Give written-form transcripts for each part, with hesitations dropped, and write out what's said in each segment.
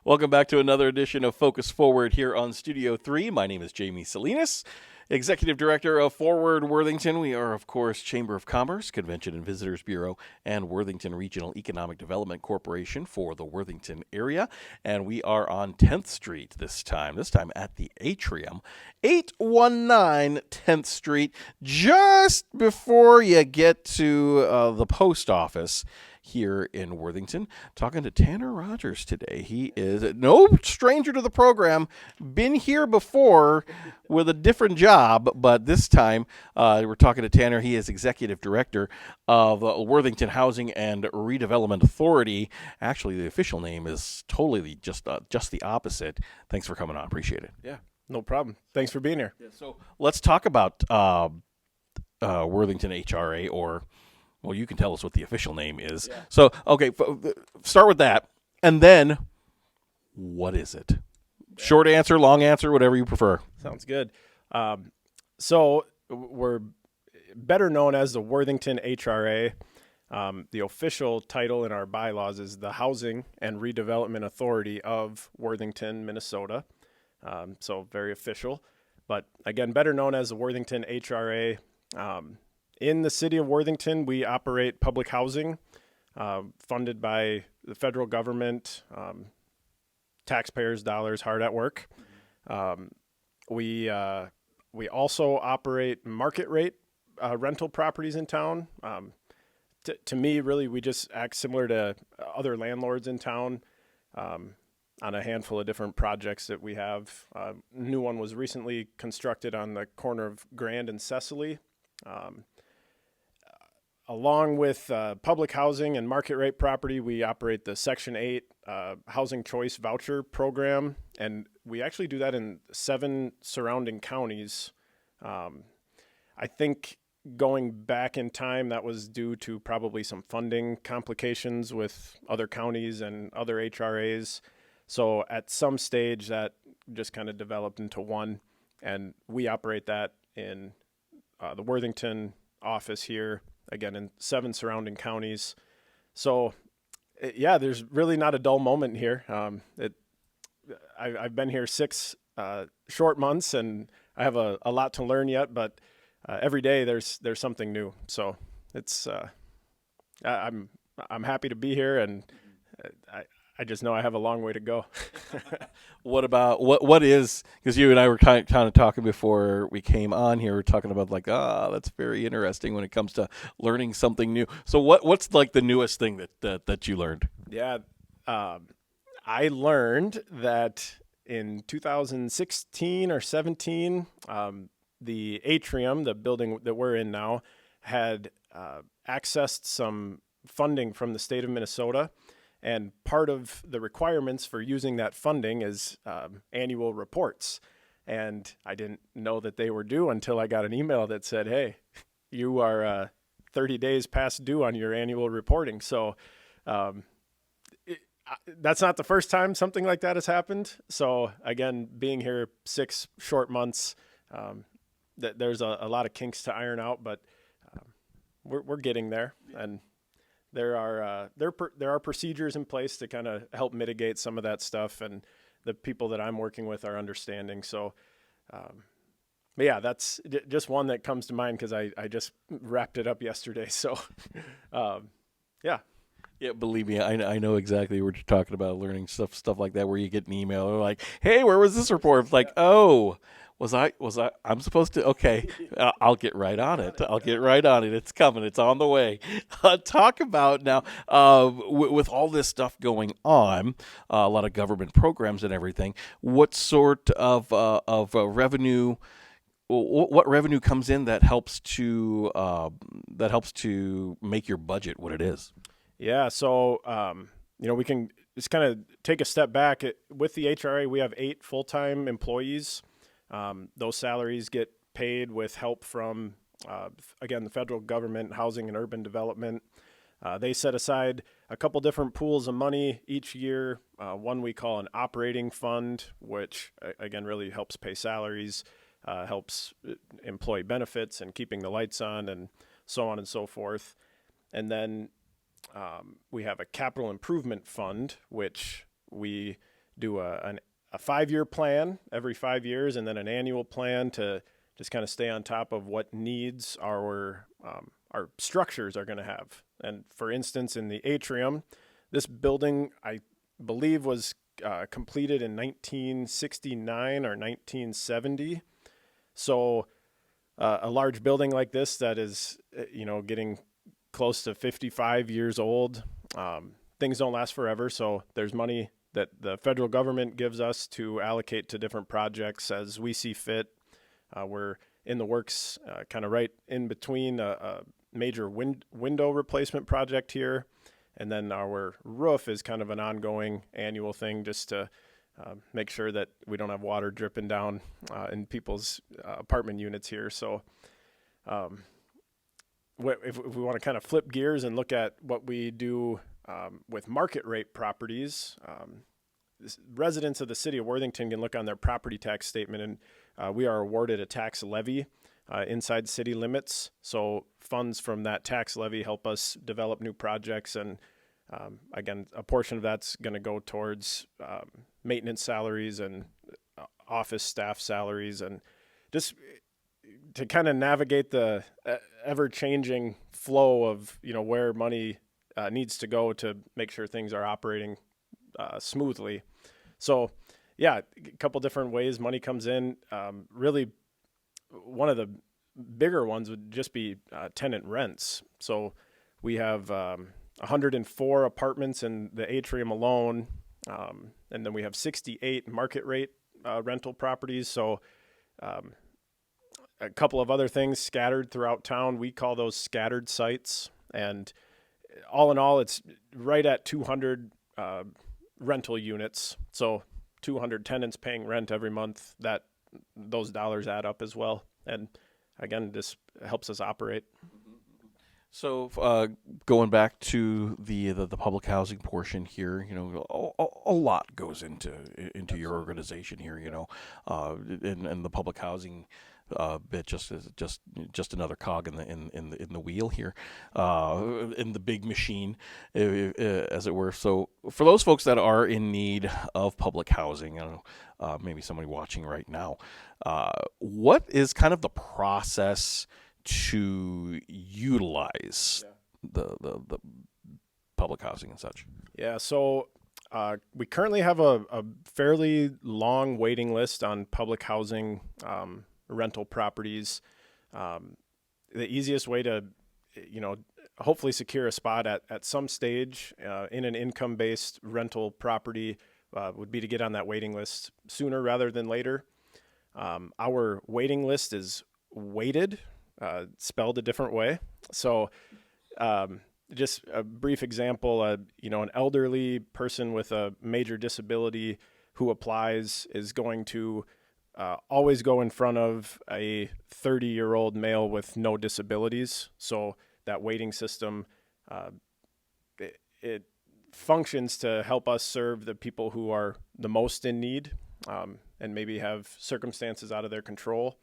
Welcome back to another edition of Focus Forward here on Studio 3. My name is Jamie Salinas, Executive Director of Forward Worthington. We are, of course, Chamber of Commerce, Convention and Visitors Bureau, and Worthington Regional Economic Development Corporation for the Worthington area. And we are on 10th Street this time at the Atrium, 819 10th Street, just before you get to the post office here in Worthington. Talking to Tanner Rogers today. He is no stranger to the program, been here before with a different job, but this time we're talking to Tanner. He is Executive Director of Worthington Housing and Redevelopment Authority. Actually, the official name is totally just the opposite. Thanks for coming on. Appreciate it. Yeah, no problem. Thanks for being here. Yeah, so let's talk about Worthington HRA, or well, you can tell us what the official name is. Yeah. So, okay, start with that. And then, what is it? Short answer, long answer, whatever you prefer. Sounds good. So, we're better known as the Worthington HRA. The official title in our bylaws is the Housing and Redevelopment Authority of Worthington, Minnesota. So, very official. But, again, better known as the Worthington HRA. In the city of Worthington, we operate public housing funded by the federal government, taxpayers' dollars hard at work. We also operate market rate rental properties in town. To me, really, we just act similar to other landlords in town on a handful of different projects that we have. A new one was recently constructed on the corner of Grand and Cecily. Along with public housing and market rate property, we operate the Section 8 Housing Choice Voucher Program, and we actually do that in 7 surrounding counties. I think going back in time, that was due to probably some funding complications with other counties and other HRAs. So at some stage, that just kind of developed into one, and we operate that in the Worthington office here, again, in 7 surrounding counties. So, yeah, there's really not a dull moment here. I've been here 6 short months, and I have a lot to learn yet, but every day there's something new. So it's I'm happy to be here, and I just know I have a long way to go. What about what is, because you and I were kind of talking before we came on here, we're talking about like, that's very interesting when it comes to learning something new. So what's like the newest thing that you learned? Yeah, I learned that in 2016 or 17, the Atrium, the building that we're in now, had accessed some funding from the state of Minnesota. And part of the requirements for using that funding is annual reports. And I didn't know that they were due until I got an email that said, hey, you are 30 days past due on your annual reporting. So that's not the first time something like that has happened. So again, being here 6 short months, there's a lot of kinks to iron out, but we're getting there. And there are procedures in place to kind of help mitigate some of that stuff, and the people that I'm working with are understanding. So, but yeah, that's just one that comes to mind because I just wrapped it up yesterday. So, yeah. Yeah, believe me, I know exactly what you're talking about. Learning stuff like that, where you get an email or like, hey, where was this report? It's like, oh. I'm supposed to? Okay, I'll get right on it. It's coming. It's on the way. Talk about now, with all this stuff going on, a lot of government programs and everything, what sort of revenue, what revenue comes in that helps to make your budget what it is? Yeah, so, we can just kind of take a step back. With the HRA, we have 8 full-time employees. Those salaries get paid with help from, again, the federal government, Housing and Urban Development. They set aside a couple different pools of money each year. One we call an operating fund, which, again, really helps pay salaries, helps employee benefits and keeping the lights on and so on and so forth. And then we have a capital improvement fund, which we do a 5-year plan every 5 years, and then an annual plan to just kind of stay on top of what needs our structures are going to have. And for instance, in the atrium, this building, I believe, was completed in 1969 or 1970. So a large building like this that is, getting close to 55 years old, things don't last forever. So there's money that the federal government gives us to allocate to different projects as we see fit. We're in the works, kind of right in between a major window replacement project here. And then our roof is kind of an ongoing annual thing just to make sure that we don't have water dripping down in people's apartment units here. So if we want to kind of flip gears and look at what we do with market rate properties, residents of the city of Worthington can look on their property tax statement, and we are awarded a tax levy inside city limits. So funds from that tax levy help us develop new projects, and again, a portion of that's going to go towards maintenance salaries and office staff salaries, and just to kind of navigate the ever-changing flow of where money needs to go to make sure things are operating smoothly. So yeah, a couple different ways money comes in. Really, one of the bigger ones would just be tenant rents. So we have 104 apartments in the atrium alone, and then we have 68 market rate rental properties. So a couple of other things scattered throughout town. We call those scattered sites. And all in all, it's right at 200 rental units. So 200 tenants paying rent every month. Those dollars add up as well. And again, this helps us operate. So going back to the public housing portion here, a lot goes into your organization here, and the public housing bit just another cog in the wheel here, in the big machine, as it were. So for those folks that are in need of public housing, maybe somebody watching right now, what is kind of the process to utilize the public housing and such? Yeah, so we currently have a fairly long waiting list on public housing rental properties. The easiest way to, hopefully secure a spot at some stage in an income-based rental property would be to get on that waiting list sooner rather than later. Our waiting list is weighted, spelled a different way. So just a brief example, an elderly person with a major disability who applies is going to always go in front of a 30-year-old male with no disabilities. So that waiting system, it functions to help us serve the people who are the most in need and maybe have circumstances out of their control.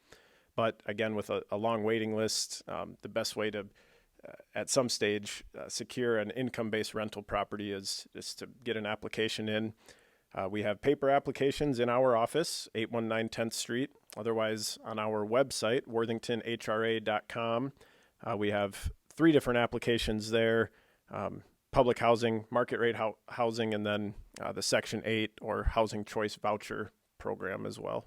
But again, with a long waiting list, the best way to, at some stage, secure an income-based rental property is to get an application in. We have paper applications in our office, 819 10th Street. Otherwise, on our website, worthingtonhra.com, we have 3 different applications there, public housing, market rate housing, and then the Section 8 or Housing Choice Voucher program as well.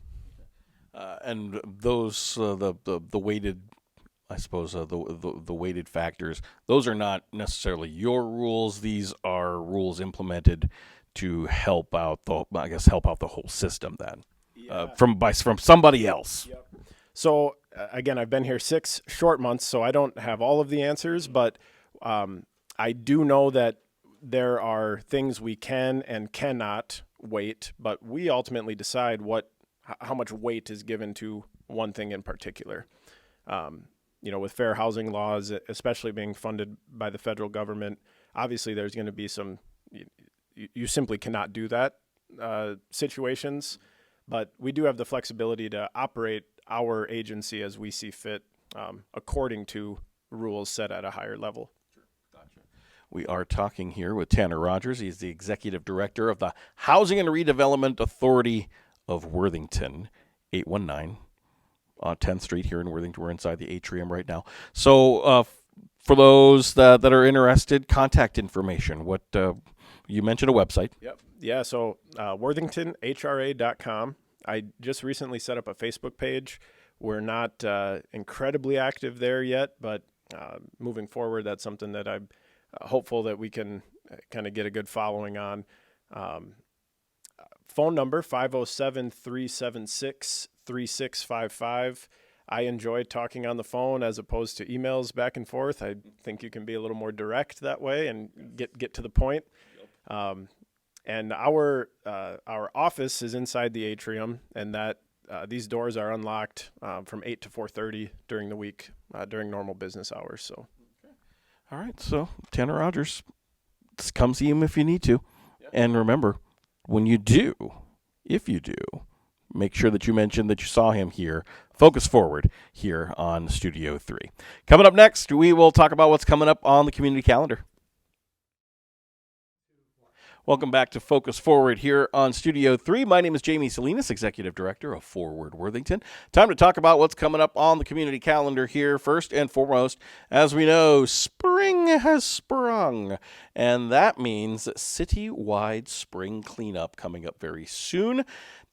And those the weighted, I suppose, the weighted factors, those are not necessarily your rules. These are rules implemented to help out the whole system then, from somebody else. Yep. So again, I've been here 6 short months, so I don't have all of the answers, but I do know that there are things we can and cannot weight, but we ultimately decide how much weight is given to one thing in particular. With fair housing laws, especially being funded by the federal government, obviously there's going to be some, you simply cannot do that situations, but we do have the flexibility to operate our agency as we see fit, according to rules set at a higher level. Gotcha. We are talking here with Tanner Rogers. He's the Executive Director of the Housing and Redevelopment Authority of Worthington, 819 on 10th Street here in Worthington. We're inside the atrium right now. So for those that are interested, contact information. What you mentioned a website. Yep. Yeah, so worthingtonhra.com. I just recently set up a Facebook page. We're not incredibly active there yet, but moving forward, that's something that I'm hopeful that we can kind of get a good following on. Phone number 507-376-3655. I enjoy talking on the phone as opposed to emails back and forth. I think you can be a little more direct that way and get to the point. And our office is inside the atrium, and that these doors are unlocked from 8 to 4:30 during the week, during normal business hours. So. All right, so Tanner Rogers, just come see him if you need to. Yep. And remember, when you do, if you do, make sure that you mention that you saw him here, Focus Forward, here on Studio 3. Coming up next, we will talk about what's coming up on the community calendar. Welcome back to Focus Forward here on Studio 3. My name is Jamie Salinas, Executive Director of Forward Worthington. Time to talk about what's coming up on the community calendar here. First and foremost, as we know, spring has sprung, and that means citywide spring cleanup coming up very soon.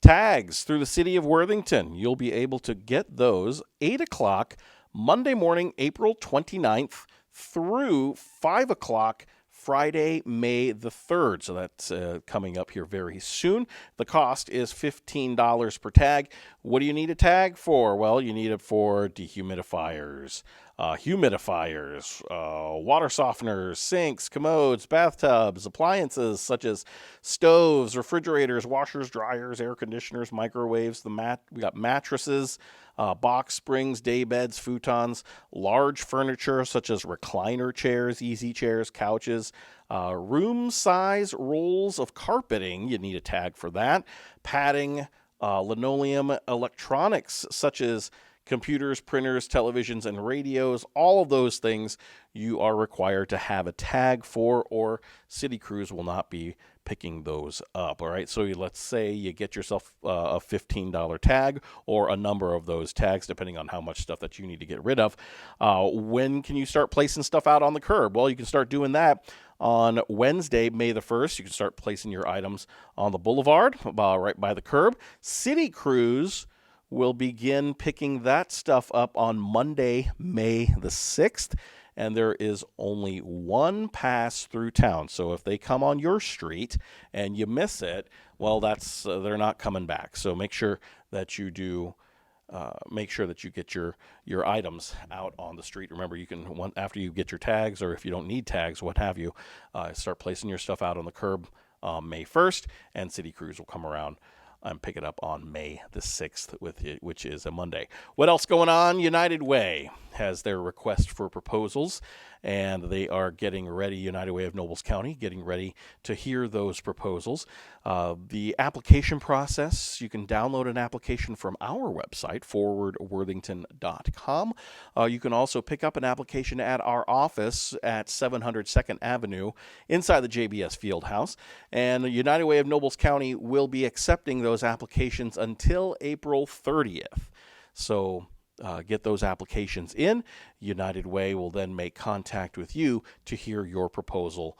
Tags through the city of Worthington. You'll be able to get those 8 o'clock Monday morning, April 29th through 5 o'clock Friday, May the 3rd. So that's coming up here very soon. The cost is $15 per tag. What do you need a tag for? Well, you need it for dehumidifiers, humidifiers, water softeners, sinks, commodes, bathtubs, appliances such as stoves, refrigerators, washers, dryers, air conditioners, microwaves. We got mattresses, box springs, day beds, futons, large furniture such as recliner chairs, easy chairs, couches, room size rolls of carpeting. You need a tag for that. Padding, linoleum, electronics such as computers, printers, televisions, and radios. All of those things you are required to have a tag for, or city crews will not be picking those up. All right, so let's say you get yourself a $15 tag or a number of those tags, depending on how much stuff that you need to get rid of. When can you start placing stuff out on the curb? Well, you can start doing that on Wednesday, May the 1st. You can start placing your items on the boulevard, right by the curb. City crews will begin picking that stuff up on Monday, May the 6th. And there is only one pass through town. So if they come on your street and you miss it, well, that's they're not coming back. So make sure that you do. Make sure that you get your items out on the street. Remember, you can after you get your tags, or if you don't need tags, what have you, start placing your stuff out on the curb May 1st, and city crews will come around and pick it up on May the 6th, which is a Monday. What else going on? United Way has their request for proposals, and they are getting ready, United Way of Nobles County, getting ready to hear those proposals. The application process, you can download an application from our website, forwardworthington.com. You can also pick up an application at our office at 700 2nd Avenue inside the JBS Fieldhouse. And the United Way of Nobles County will be accepting those applications until April 30th. So get those applications in. United Way will then make contact with you to hear your proposal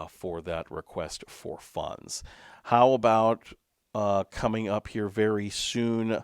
for that request for funds. How about coming up here very soon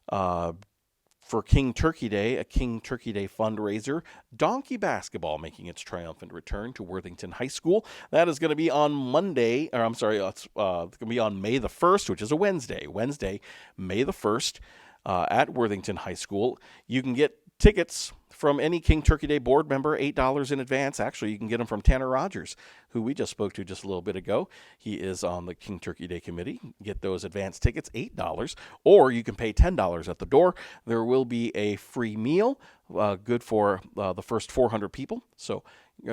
for King Turkey Day, a King Turkey Day fundraiser, donkey basketball making its triumphant return to Worthington High School. That is going to be on Monday, or I'm sorry, it's going to be on May the 1st, which is a Wednesday. Wednesday, May the 1st. At Worthington High School. You can get tickets from any King Turkey Day board member, $8 in advance. Actually, you can get them from Tanner Rogers, who we just spoke to just a little bit ago. He is on the King Turkey Day committee. Get those advance tickets, $8, or you can pay $10 at the door. There will be a free meal, good for the first 400 people. So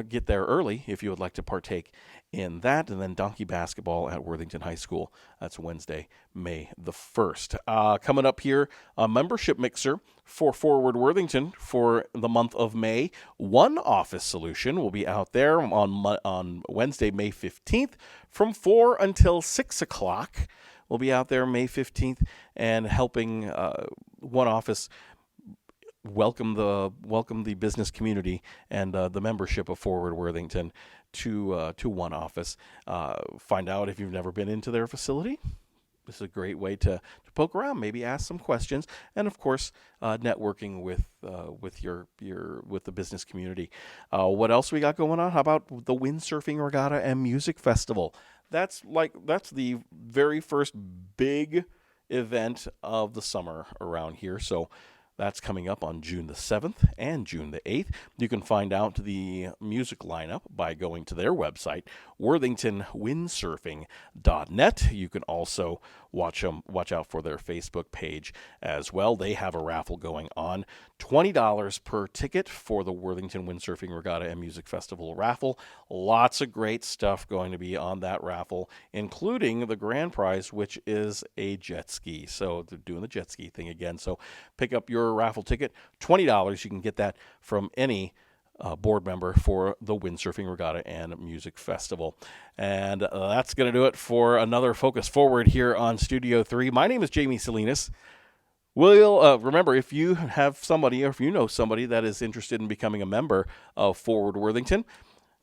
get there early if you would like to partake in that. And then donkey basketball at Worthington High School. That's Wednesday, May the 1st. Coming up here, a membership mixer for Forward Worthington for the month of May. One Office Solution will be out there on Wednesday, May 15th from 4 until 6 o'clock. We'll be out there May 15th and helping One Office welcome the business community and the membership of Forward Worthington to One Office. Find out if you've never been into their facility. This is a great way to poke around, maybe ask some questions, and of course, networking with the business community. What else we got going on? How about the Windsurfing Regatta and Music Festival? That's the very first big event of the summer around here. So that's coming up on June the 7th and June the 8th. You can find out the music lineup by going to their website, worthingtonwindsurfing.net. You can also watch out for their Facebook page as well. They have a raffle going on. $20 per ticket for the Worthington Windsurfing Regatta and Music Festival raffle. Lots of great stuff going to be on that raffle, including the grand prize, which is a jet ski. So they're doing the jet ski thing again. So pick up your raffle ticket, $20. You can get that from any board member for the Windsurfing Regatta and Music Festival. And that's going to do it for another Focus Forward here on Studio 3. My name is Jamie Salinas. We'll remember, if you have somebody or if you know somebody that is interested in becoming a member of Forward Worthington,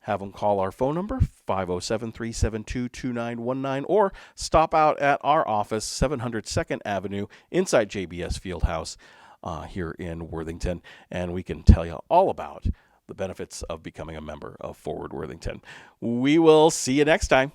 have them call our phone number, 507-372-2919, or stop out at our office, 700 2nd Avenue, inside JBS Fieldhouse here in Worthington, and we can tell you all about the benefits of becoming a member of Forward Worthington. We will see you next time.